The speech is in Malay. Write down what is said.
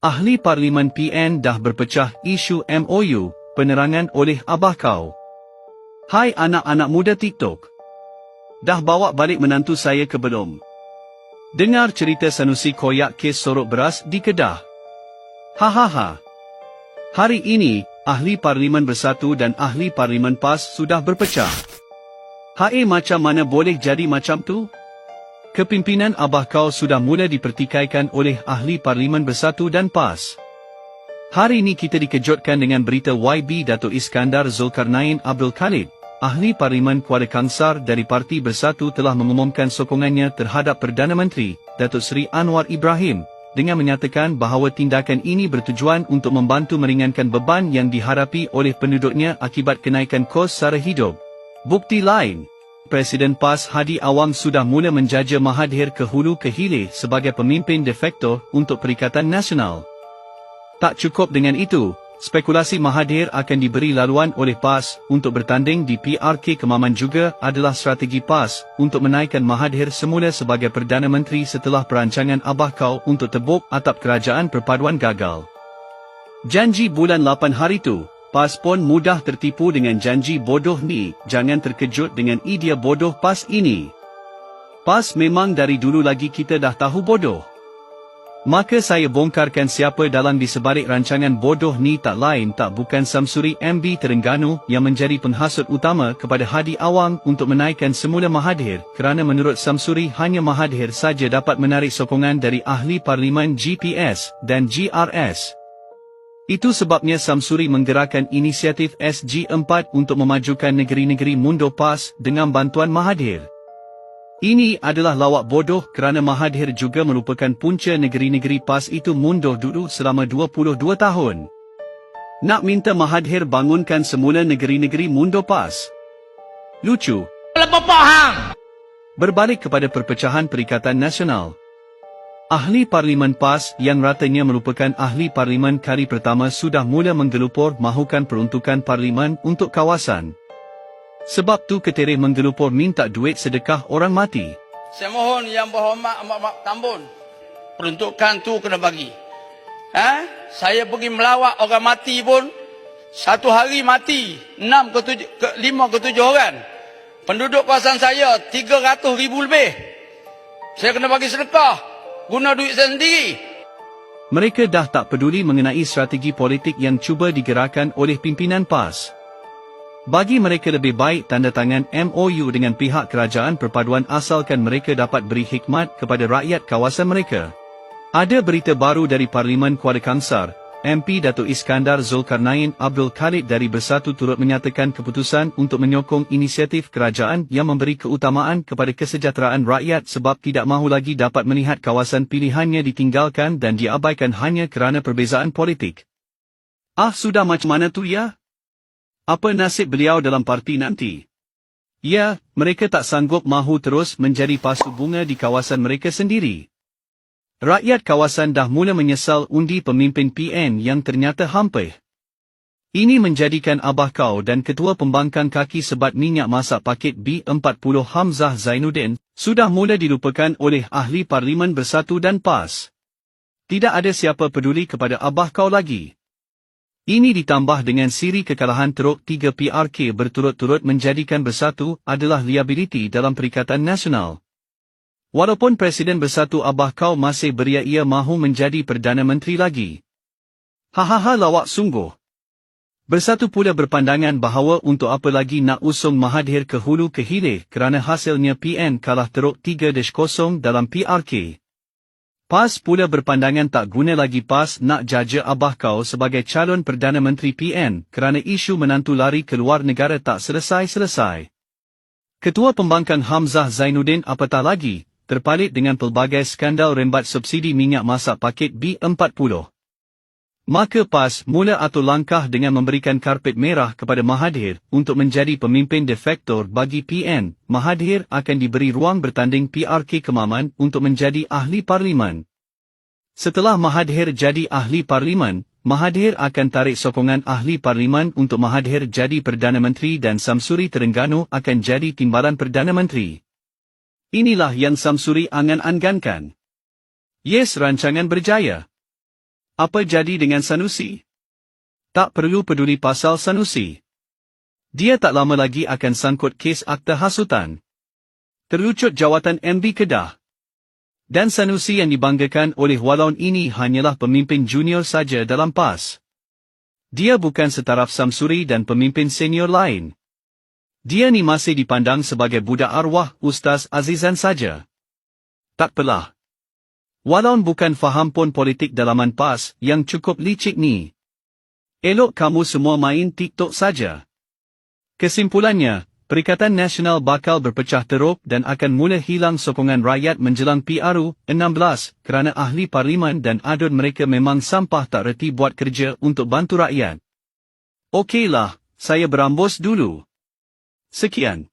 Ahli Parlimen PN dah berpecah isu MOU, penerangan oleh abah kau. Hai anak-anak muda TikTok. Dah bawa balik menantu saya ke belum? Dengar cerita Sanusi koyak kes sorok beras di Kedah. Hahaha. Hari ini, Ahli Parlimen Bersatu dan Ahli Parlimen PAS sudah berpecah. Hai macam mana boleh jadi macam tu? Kepimpinan abah kau sudah mula dipertikaikan oleh Ahli Parlimen Bersatu dan PAS. Hari ini kita dikejutkan dengan berita YB Datuk Iskandar Zulkarnain Abdul Khalid, Ahli Parlimen Kuala Kangsar dari Parti Bersatu telah mengumumkan sokongannya terhadap Perdana Menteri, Datuk Seri Anwar Ibrahim, dengan menyatakan bahawa tindakan ini bertujuan untuk membantu meringankan beban yang dihadapi oleh penduduknya akibat kenaikan kos sara hidup. Bukti lain, Presiden PAS Hadi Awang sudah mula menjaja Mahathir ke hulu ke hilir sebagai pemimpin de facto untuk Perikatan Nasional. Tak cukup dengan itu, spekulasi Mahathir akan diberi laluan oleh PAS untuk bertanding di PRK Kemaman juga adalah strategi PAS untuk menaikkan Mahathir semula sebagai Perdana Menteri setelah perancangan abah kau untuk tebuk atap kerajaan perpaduan gagal. Janji bulan 8 hari tu, PAS pun mudah tertipu dengan janji bodoh ni. Jangan terkejut dengan idea bodoh PAS ini. PAS memang dari dulu lagi kita dah tahu bodoh. Maka saya bongkarkan siapa dalang di sebalik rancangan bodoh ni tak lain tak bukan Samsuri MB Terengganu yang menjadi penghasut utama kepada Hadi Awang untuk menaikkan semula Mahathir kerana menurut Samsuri hanya Mahathir saja dapat menarik sokongan dari Ahli Parlimen GPS dan GRS. Itu sebabnya Samsuri menggerakkan inisiatif SG4 untuk memajukan negeri-negeri mundur PAS dengan bantuan Mahathir. Ini adalah lawak bodoh kerana Mahathir juga merupakan punca negeri-negeri PAS itu mundur dulu selama 22 tahun. Nak minta Mahathir bangunkan semula negeri-negeri mundur PAS. Lucu. Berbalik kepada perpecahan Perikatan Nasional. Ahli Parlimen PAS yang ratanya merupakan Ahli Parlimen kali pertama sudah mula menggelupur mahukan peruntukan Parlimen untuk kawasan. Sebab tu ketereh menggelupur minta duit sedekah orang mati. Saya mohon yang berhormat Mak Tambun, peruntukan tu kena bagi. Saya pergi melawat orang mati pun, satu hari mati 5 ke 7 orang. Penduduk kawasan saya 300,000 lebih. Saya kena bagi sedekah. Guna duit saya sendiri. Mereka dah tak peduli mengenai strategi politik yang cuba digerakkan oleh pimpinan PAS. Bagi mereka lebih baik tanda tangan MOU dengan pihak kerajaan perpaduan asalkan mereka dapat beri hikmat kepada rakyat kawasan mereka. Ada berita baru dari Parlimen Kuala Kangsar. MP Datuk Iskandar Zulkarnain Abdul Khalid dari Bersatu turut menyatakan keputusan untuk menyokong inisiatif kerajaan yang memberi keutamaan kepada kesejahteraan rakyat sebab tidak mahu lagi dapat melihat kawasan pilihannya ditinggalkan dan diabaikan hanya kerana perbezaan politik. Sudah macam mana tu ya? Apa nasib beliau dalam parti nanti? Ya, mereka tak sanggup mahu terus menjadi pasu bunga di kawasan mereka sendiri. Rakyat kawasan dah mula menyesal undi pemimpin PN yang ternyata hampir. Ini menjadikan abah kau dan Ketua Pembangkang Kaki Sebat Minyak Masak Paket B40 Hamzah Zainuddin sudah mula dilupakan oleh Ahli Parlimen Bersatu dan PAS. Tidak ada siapa peduli kepada abah kau lagi. Ini ditambah dengan siri kekalahan teruk 3 PRK berturut-turut menjadikan Bersatu adalah liability dalam Perikatan Nasional. Walaupun Presiden Bersatu abah kau masih beria ia mahu menjadi Perdana Menteri lagi. Hahaha lawak sungguh. Bersatu pula berpandangan bahawa untuk apa lagi nak usung Mahathir ke hulu ke hilir kerana hasilnya PN kalah teruk 3-0 dalam PRK. PAS pula berpandangan tak guna lagi PAS nak jaja abah kau sebagai calon Perdana Menteri PN kerana isu menantu lari ke luar negara tak selesai-selesai. Ketua Pembangkang Hamzah Zainuddin apatah lagi, terpalit dengan pelbagai skandal rembat subsidi minyak masak paket B40. Maka PAS mula atur langkah dengan memberikan karpet merah kepada Mahathir untuk menjadi pemimpin de facto bagi PN. Mahathir akan diberi ruang bertanding PRK Kemaman untuk menjadi Ahli Parlimen. Setelah Mahathir jadi Ahli Parlimen, Mahathir akan tarik sokongan Ahli Parlimen untuk Mahathir jadi Perdana Menteri dan Samsuri Terengganu akan jadi timbalan Perdana Menteri. Inilah yang Samsuri angan-angankan. Yes, rancangan berjaya. Apa jadi dengan Sanusi? Tak perlu peduli pasal Sanusi. Dia tak lama lagi akan sangkut kes akta hasutan. Terlucut jawatan MB Kedah. Dan Sanusi yang dibanggakan oleh Walaun ini hanyalah pemimpin junior saja dalam PAS. Dia bukan setaraf Samsuri dan pemimpin senior lain. Dia ni masih dipandang sebagai budak arwah Ustaz Azizan saja. Tak pelah. Walaun bukan faham pun politik dalaman PAS yang cukup licik ni. Elok kamu semua main TikTok saja. Kesimpulannya, Perikatan Nasional bakal berpecah teruk dan akan mula hilang sokongan rakyat menjelang PRU 16 kerana ahli parlimen dan adun mereka memang sampah tak reti buat kerja untuk bantu rakyat. Okeylah, saya berambus dulu. Sekian.